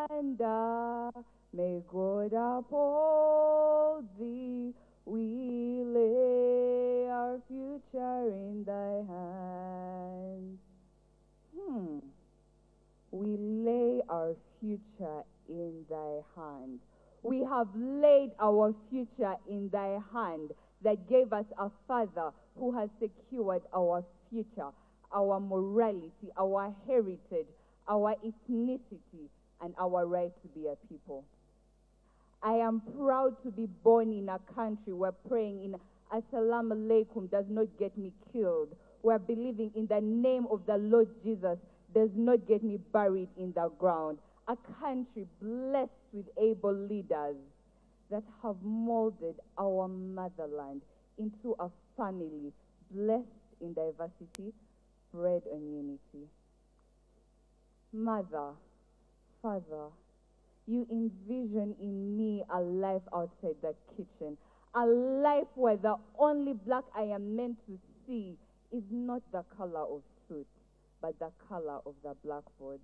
Uganda, may God uphold thee. We lay our future in thy hands. We lay our future in thy hand. We have laid our future in thy hand that gave us a father who has secured our future, our morality, our heritage, our ethnicity, and our right to be a people. I am proud to be born in a country where praying in Assalamu alaikum does not get me killed, where believing in the name of the Lord Jesus does not get me buried in the ground. A country blessed with able leaders that have molded our motherland into a family blessed in diversity, bred on unity. Mother, Father, you envision in me a life outside the kitchen, a life where the only black I am meant to see is not the color of suit, but the color of the blackboard.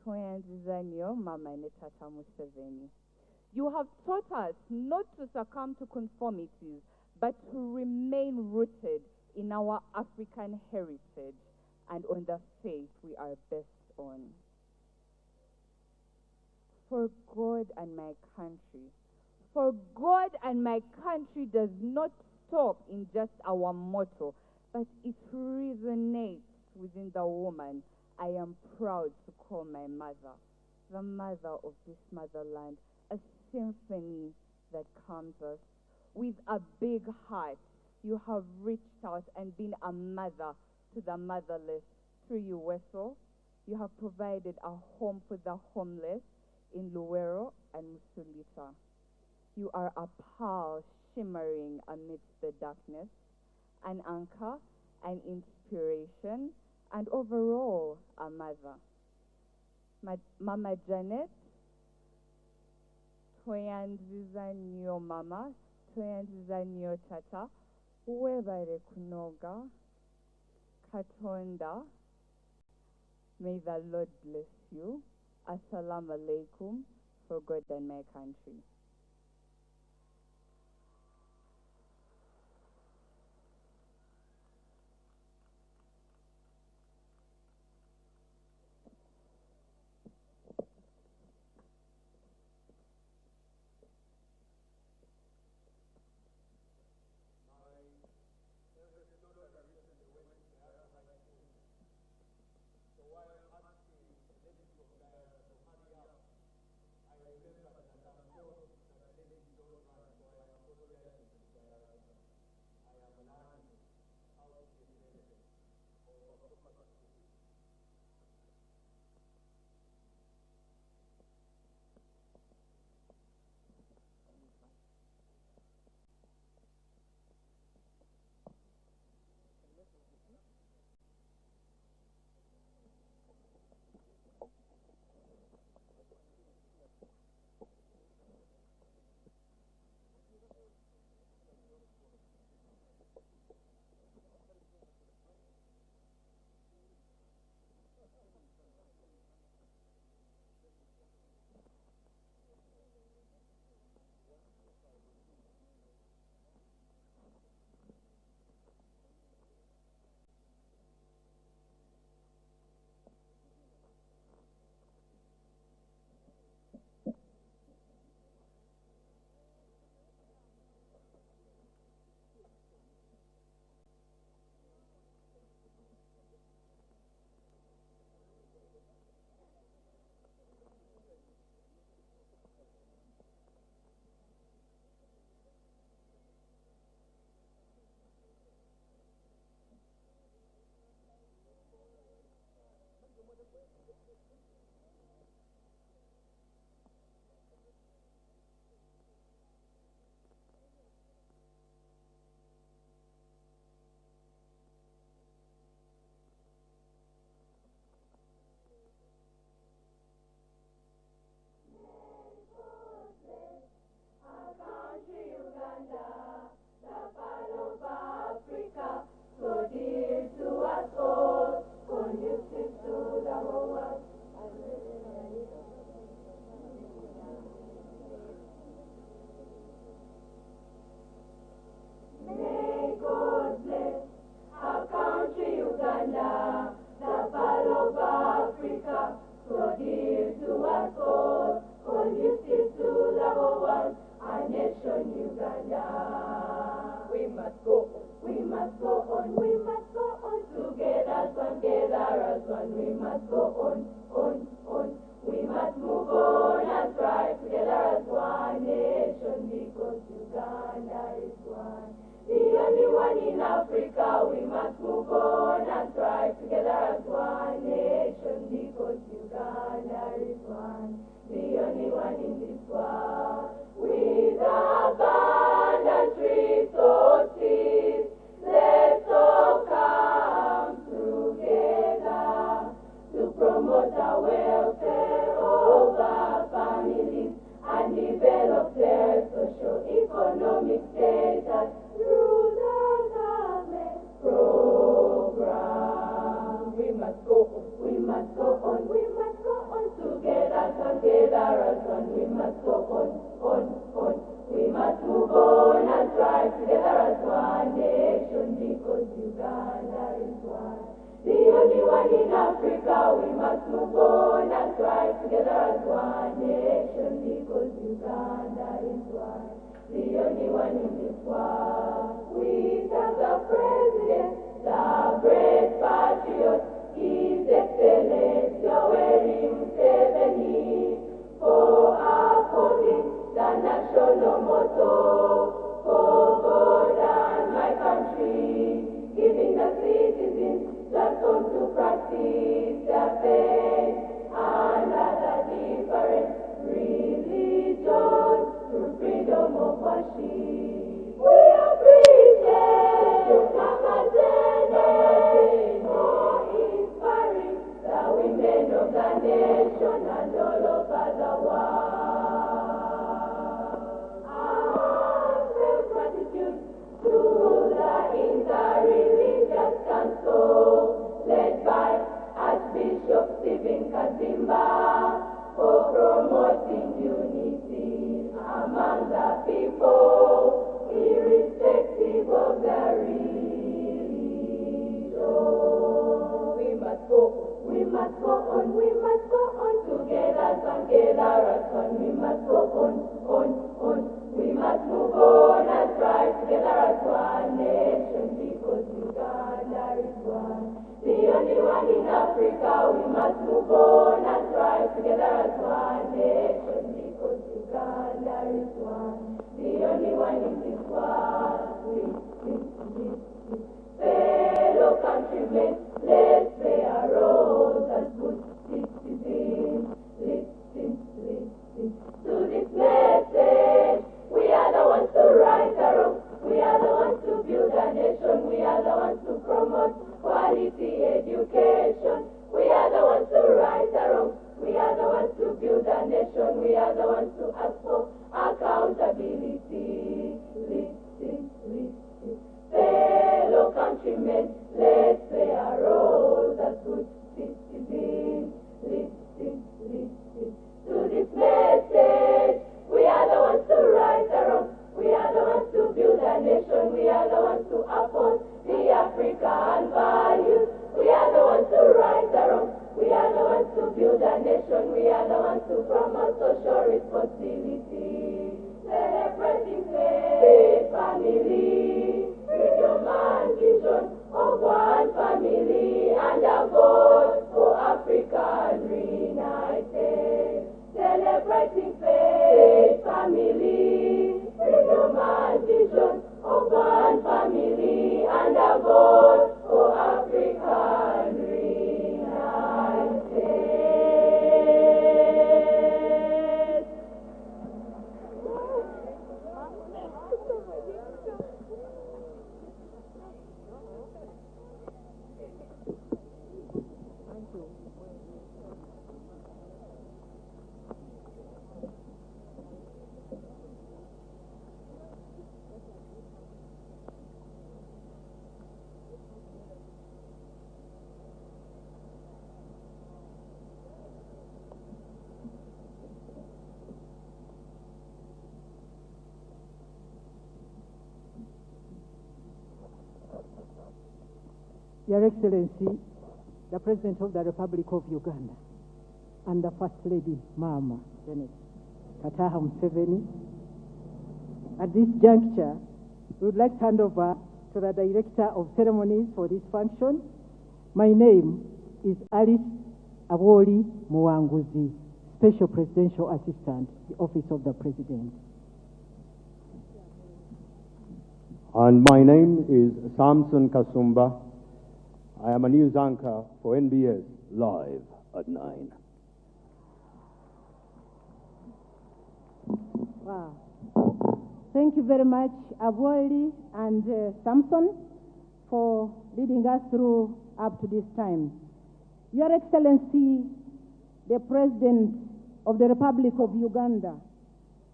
Mama Netata Museveni. You have taught us not to succumb to conformities, but to remain rooted in our African heritage and on the faith we are best on. For God and my country. For God and my country does not stop in just our motto, but it resonates within the woman I am proud to call my mother, the mother of this motherland, a symphony that calms us. With a big heart, you have reached out and been a mother to the motherless. Through UWESO, you have provided a home for the homeless in Luwero and Musulita. You are a pearl shimmering amidst the darkness, an anchor, an inspiration, and overall, a mother. Mama Janet, toyanziza nyo mama, toyanziza nyo tata, webare kunoga, katonda, may the Lord bless you. Assalamu alaikum, for God and my country. must go conducive to the whole world, our nation Uganda. We must go on, we must go on, we must go on, together as one, we must go on. We must move on and thrive together as one nation, because Uganda is one. The only one in Africa. We must move on and thrive together as one nation, because Uganda is one. The only one in this world. With abundant resources, let's all come together to promote our welfare of our families and develop their socio-economic status through the government program. We must go on, we must go on, we must go on, together as one, we must go on. We must move on and thrive together as one nation, because Uganda is one. The only one in Africa. We must move on and thrive together as one nation, because Uganda is one. The only one in this world. We serve the President, the great patriot, His Excellency Yoweri Museveni, for upholding the national motto, for God and my country, giving the citizens platform to practice their faith under the different religions through freedom of worship. We appreciate your agenda for inspiring the women of the nation and all over the world. Our gratitude to the Interreligious Council, led by Archbishop Stephen Kazimba, for promoting unity among the people, irrespective of their religion. We must go on, we must go on, we must go on, together as one, we must go on. We must move on and thrive together as one nation, because Uganda is one. The only one in Africa. We must move on and thrive together as one nation, because Uganda is one. The only one in this world. Fellow countrymen, let's play our roles as good citizens. Listen to this message. We are the ones to right the wrong. We are the ones to build a nation. We are the ones to promote quality education. We are the ones to right the wrong. We are the ones to build a nation. We are the ones to ask for accountability. Listen. Fellow countrymen, let's play our roles as good citizens. Listen to this message. We are the ones to right the wrong. We are the ones to build a nation. We are the ones to uphold the African values. We are the ones to right the wrong. We are the ones to build a nation. We are the ones to promote social responsibility. Celebrating faith, family, freedom and vision of one family, and a vote for Africa reunited. Celebrating faith, family, freedom and vision of one family, and a vote for Africa reunited. Your Excellency, the President of the Republic of Uganda, and the First Lady, Mama Janet Kataha Museveni. At this juncture, we would like to hand over to the Director of Ceremonies for this function. My name is Alice Awoli Muwanguzi, Special Presidential Assistant, the Office of the President. And my name is Samson Kasumba. I am a news anchor for NBS Live at 9. Wow. Thank you very much, Awoli and Samson, for leading us through up to this time. Your Excellency, the President of the Republic of Uganda,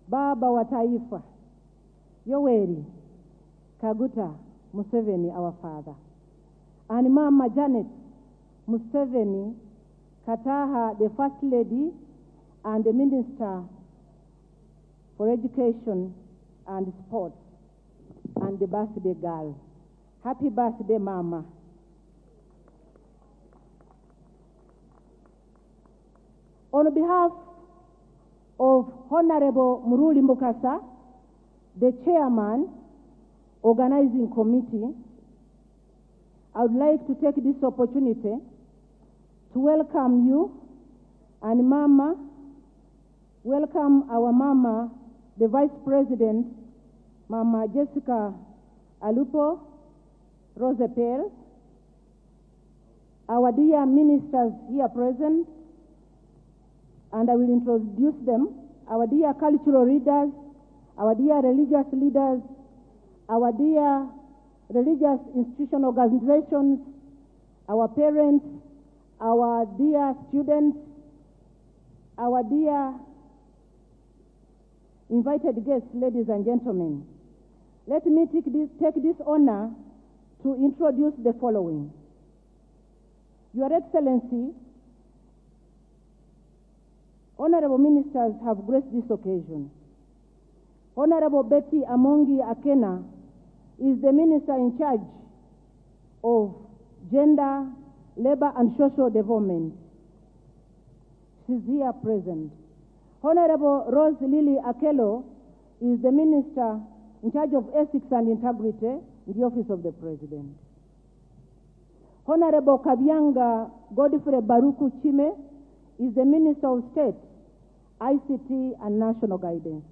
Baba wa Taifa, Yoweri Kaguta Museveni, our father, and Mama Janet Museveni Kataha, the First Lady and the Minister for Education and Sports, and the birthday girl. Happy birthday, Mama. On behalf of Honorable Muruli Mukasa, the Chairman, Organizing Committee, I would like to take this opportunity to welcome you and Mama, welcome our Mama, the Vice President, Mama Jessica Alupo Rosepel, our dear ministers here present, and I will introduce them, our dear cultural leaders, our dear religious leaders, our dear religious institution organizations, our parents, our dear students, our dear invited guests, ladies and gentlemen. Let me take this honor to introduce the following. Your Excellency, honorable ministers have graced this occasion. Honorable Betty Amongi Akena is the minister in charge of gender, labor, and social development. She's here present. Honorable Rose Lily Akelo is the minister in charge of ethics and integrity in the office of the President. Honorable Kabyanga Godfrey Baruku Chime is the Minister of State, ICT and National Guidance.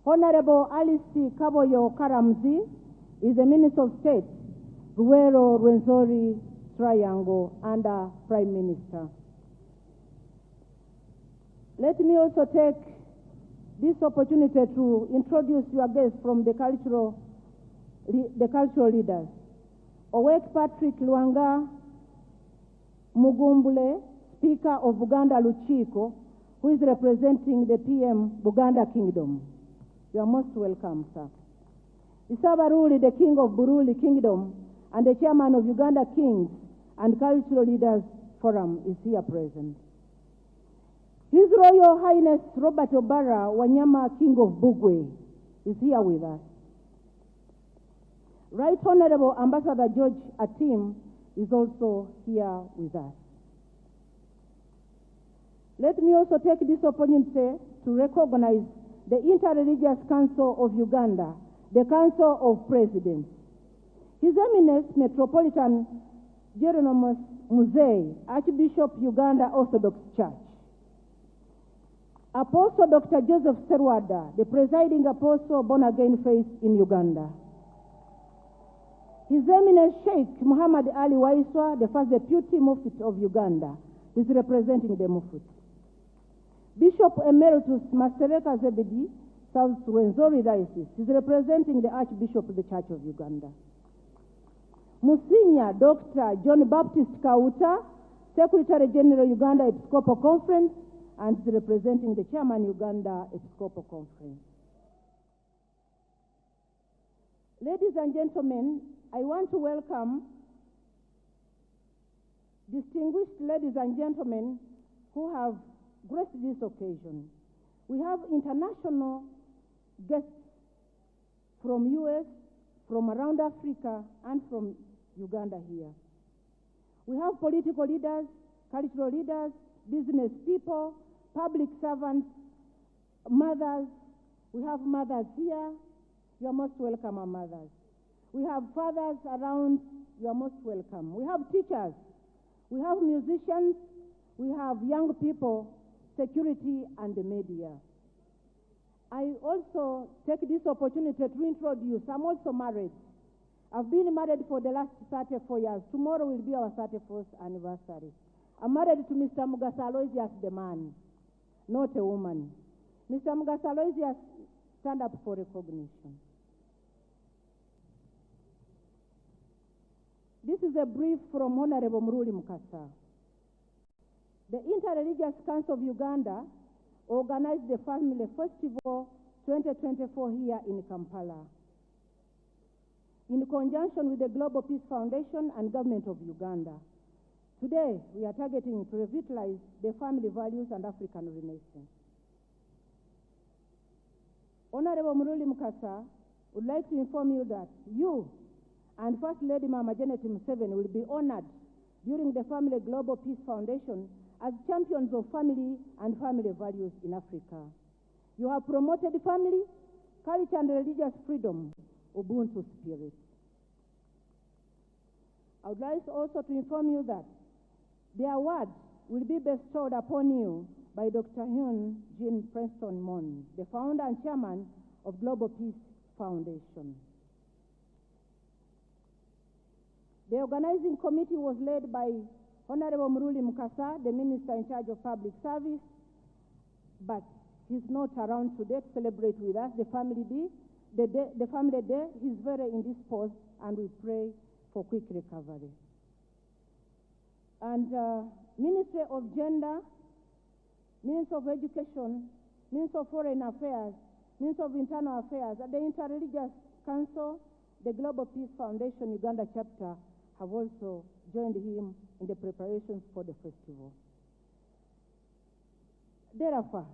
Honorable Alice Kaboyo Karamzi is the Minister of State, Ruero Rwenzori Triangle, under Prime Minister. Let me also take this opportunity to introduce your guests from the cultural leaders. Owek Patrick Luanga Mugumbule, Speaker of Buganda Luchiko, who is representing the PM Buganda Kingdom. You are most welcome, sir. Isabaruli, the King of Buruli Kingdom, and the Chairman of Uganda Kings and Cultural Leaders Forum is here present. His Royal Highness Robert Obara Wanyama, King of Bugwe, is here with us. Right Honorable Ambassador George Atim is also here with us. Let me also take this opportunity to recognize the Interreligious Council of Uganda, the Council of Presidents. His Eminence Metropolitan Jeronimus Muzei, Archbishop Uganda Orthodox Church. Apostle Dr. Joseph Serwada, the presiding apostle born again faith in Uganda. His Eminence Sheikh Muhammad Ali Waiswa, the first deputy Mufti of Uganda, is representing the Mufti. Bishop Emeritus Mastereka Zebedi, South Rwenzori Diocese, is representing the Archbishop of the Church of Uganda. Musinya Dr. John Baptist Kauta, Secretary General Uganda Episcopal Conference, and is representing the Chairman Uganda Episcopal Conference. Ladies and gentlemen, I want to welcome distinguished ladies and gentlemen who have graced this occasion. We have international guests from US, from around Africa, and from Uganda here. We have political leaders, cultural leaders, business people, public servants, mothers. We have mothers here. You are most welcome, our mothers. We have fathers around. You are most welcome. We have teachers. We have musicians. We have young people, security, and the media. I also take this opportunity to introduce, I'm also married. I've been married for the last 34 years. Tomorrow will be our 31st anniversary. I'm married to Mr. Mugasa Aloysius, the man, not a woman. Mr. Mugasa Aloysius, stand up for recognition. This is a brief from Honorable Muruli Mukasa. The Interreligious Council of Uganda organized the Family Festival 2024 here in Kampala, in conjunction with the Global Peace Foundation and Government of Uganda. Today, we are targeting to revitalize the family values and African Renaissance. Honorable Muruli Mukasa would like to inform you that you and First Lady Mama Janet Museveni will be honored during the Family Global Peace Foundation as champions of family and family values in Africa. You have promoted family, culture, and religious freedom, Ubuntu spirit. I would like also to inform you that the award will be bestowed upon you by Dr. Hyun Jean Preston Mon, the founder and chairman of Global Peace Foundation. The organizing committee was led by Honorable Muruli Mukasa, the Minister in charge of Public Service, but he's not around today to celebrate with us the Family Day. The Family Day, he's very indisposed, and we pray for quick recovery. And Ministry of Gender, Ministry of Education, Ministry of Foreign Affairs, Ministry of Internal Affairs, and the Interreligious Council, the Global Peace Foundation Uganda chapter have also joined him in the preparations for the festival. Therefore,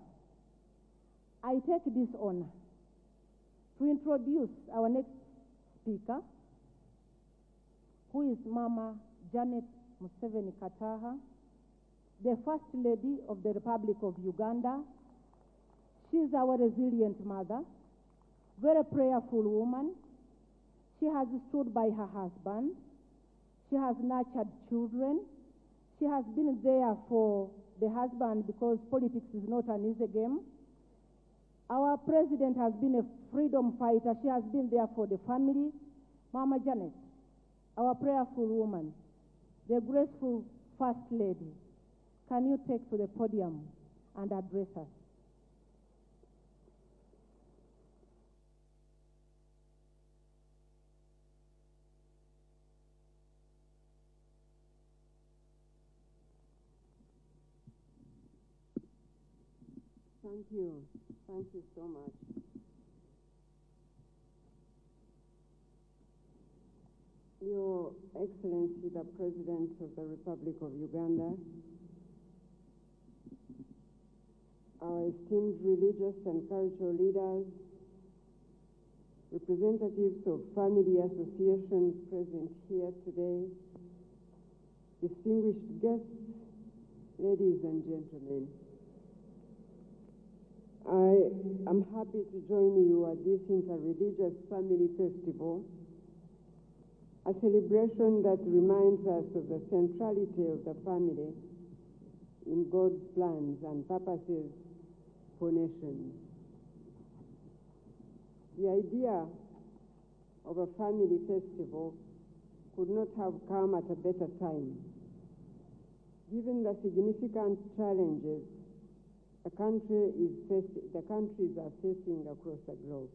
I take this honor to introduce our next speaker, who is Mama Janet Museveni Kataha, the First Lady of the Republic of Uganda. She is our resilient mother, very prayerful woman. She has stood by her husband. She has nurtured children. She has been there for the husband because politics is not an easy game. Our president has been a freedom fighter. She has been there for the family. Mama Janet, our prayerful woman, the graceful First Lady, can you take to the podium and address us? Thank you. Thank you so much. Your Excellency, the President of the Republic of Uganda, our esteemed religious and cultural leaders, representatives of family associations present here today, distinguished guests, ladies and gentlemen. I am happy to join you at this interreligious family festival, a celebration that reminds us of the centrality of the family in God's plans and purposes for nations. The idea of a family festival could not have come at a better time, given the significant challenges the countries are facing across the globe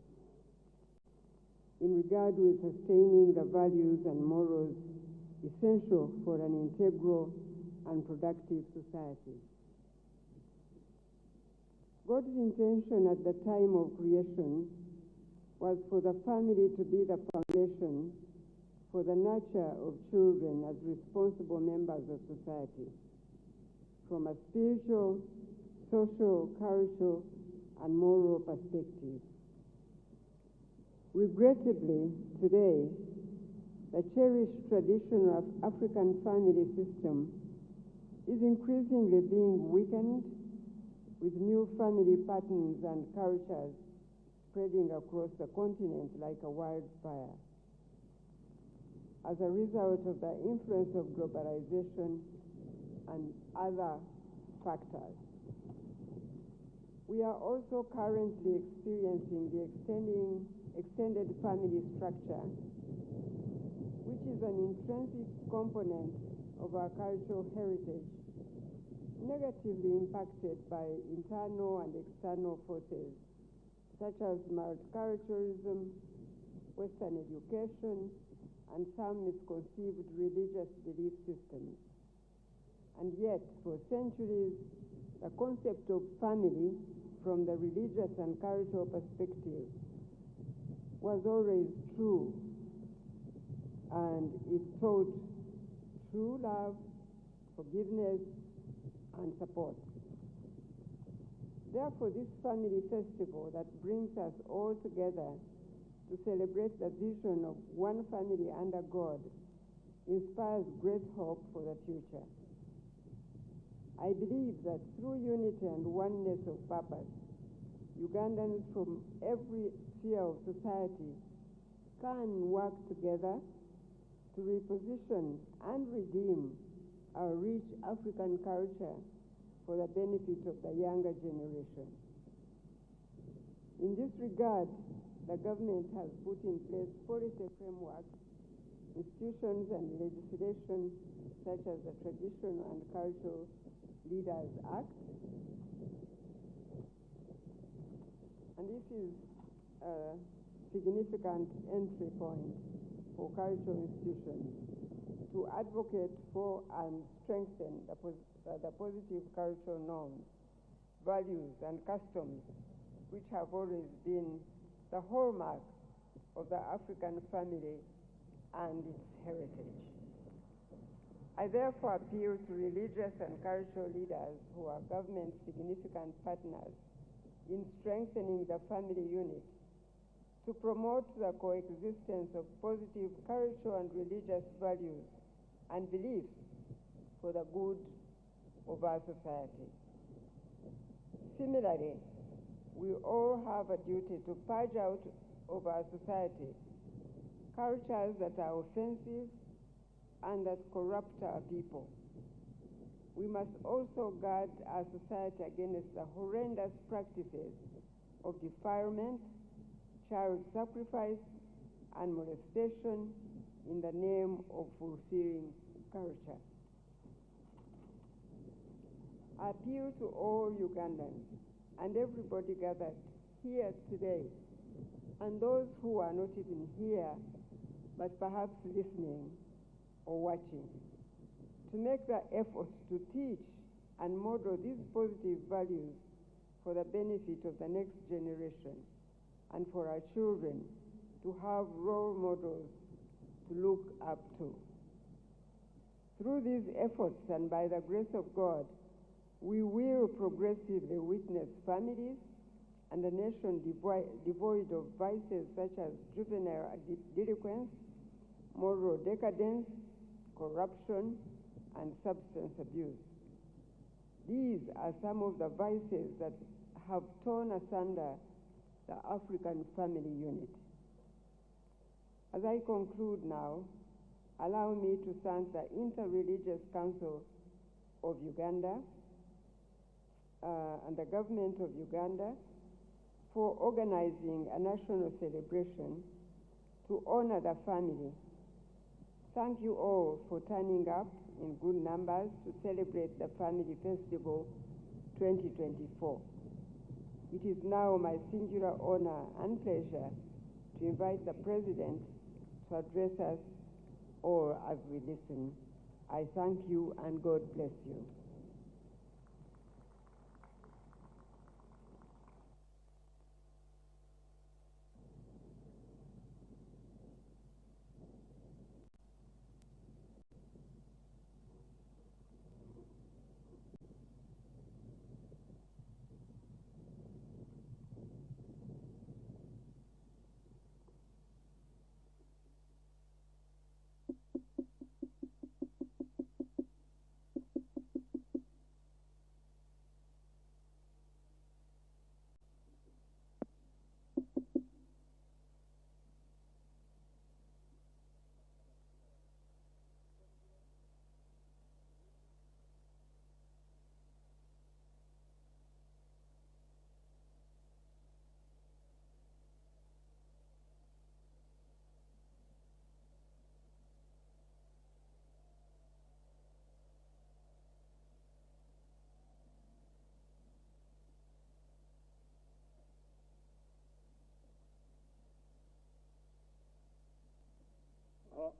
in regard with sustaining the values and morals essential for an integral and productive society. God's intention at the time of creation was for the family to be the foundation for the nurture of children as responsible members of society, from a spiritual, social, cultural, and moral perspective. Regrettably, today, the cherished tradition of African family system is increasingly being weakened with new family patterns and cultures spreading across the continent like a wildfire. As a result of the influence of globalization and other factors, we are also currently experiencing the extended family structure, which is an intrinsic component of our cultural heritage, negatively impacted by internal and external forces such as multiculturalism, Western education, and some misconceived religious belief systems. And yet, for centuries, the concept of family from the religious and cultural perspective was always true, and it taught true love, forgiveness, and support. Therefore, this family festival that brings us all together to celebrate the vision of one family under God inspires great hope for the future. I believe that through unity and oneness of purpose, Ugandans from every sphere of society can work together to reposition and redeem our rich African culture for the benefit of the younger generation. In this regard, the government has put in place policy frameworks, institutions, and legislation such as the Traditional and Cultural Leaders Act. And this is a significant entry point for cultural institutions to advocate for and strengthen the positive cultural norms, values, and customs which have always been the hallmark of the African family and its heritage. I therefore appeal to religious and cultural leaders who are government's significant partners in strengthening the family unit to promote the coexistence of positive cultural and religious values and beliefs for the good of our society. Similarly, we all have a duty to purge out of our society cultures that are offensive and that corrupt our people. We must also guard our society against the horrendous practices of defilement, child sacrifice, and molestation in the name of fulfilling culture. I appeal to all Ugandans and everybody gathered here today, and those who are not even here, but perhaps listening or watching, to make the efforts to teach and model these positive values for the benefit of the next generation and for our children to have role models to look up to. Through these efforts and by the grace of God, we will progressively witness families and a nation devoid of vices such as juvenile delinquence, moral decadence, corruption, and substance abuse. These are some of the vices that have torn asunder the African family unit. As I conclude now, allow me to thank the Interreligious Council of Uganda and the government of Uganda for organizing a national celebration to honor the family. Thank you all for turning up in good numbers to celebrate the Family Festival 2024. It is now my singular honor and pleasure to invite the President to address us all as we listen. I thank you and God bless you.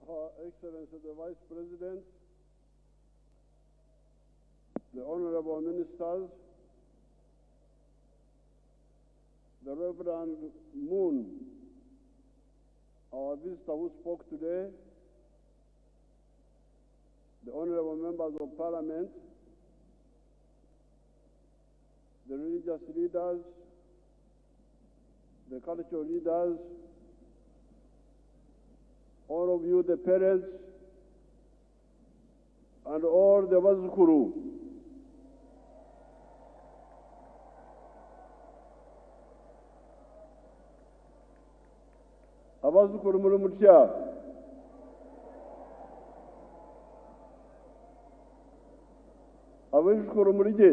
Her Excellency the Vice President, the Honorable Ministers, the Reverend Moon, our visitor who spoke today, the Honorable Members of Parliament, the religious leaders, the cultural leaders, all of you, the parents, and all the Wazukuru. Abazukuru muri mutya. Abazukuru muri je.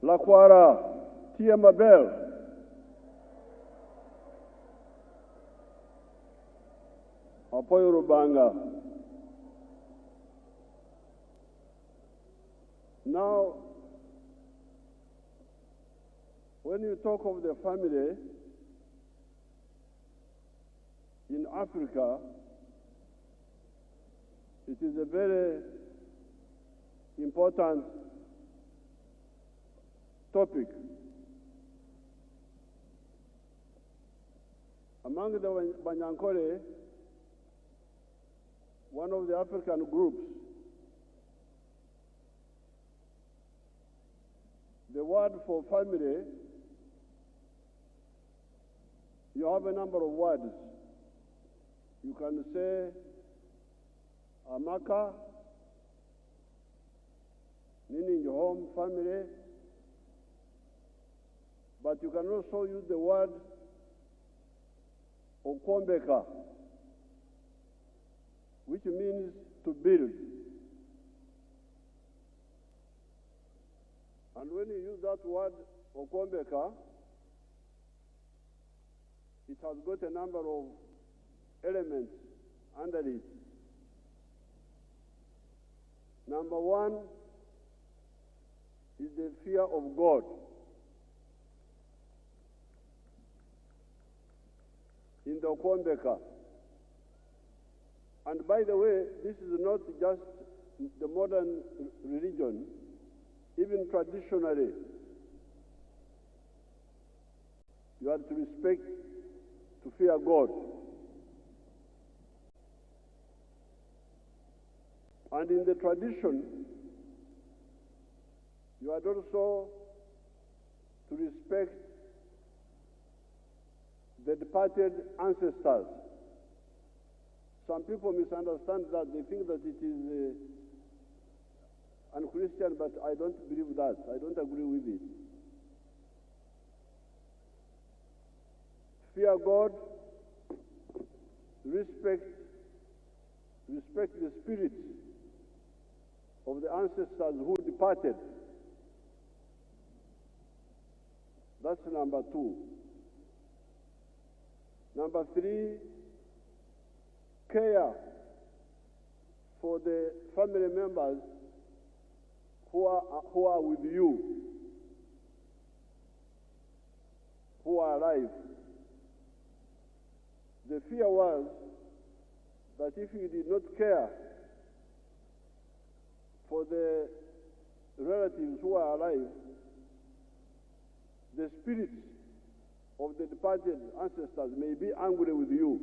Lakwara, Tia Mabel. Apoyo Rubanga. Now, when you talk of the family in Africa, it is a very important topic. Among the Banyankole, one of the African groups, the word for family, you have a number of words. You can say Amaka, meaning your home, family, but you can also use the word Okombeka, which means to build. And when you use that word Okombeka, it has got a number of elements under it. Number one is the fear of God. In the Okombeka. And by the way, this is not just the modern religion, even traditionally, you have to respect, to fear God. And in the tradition, you are also to respect the departed ancestors. Some people misunderstand that. They think that it is unchristian, but I don't believe that. I don't agree with it. Fear God, respect the spirits of the ancestors who departed. That's number two. Number three, care for the family members who are with you, who are alive. The fear was that if you did not care for the relatives who are alive, the spirits of the departed ancestors may be angry with you.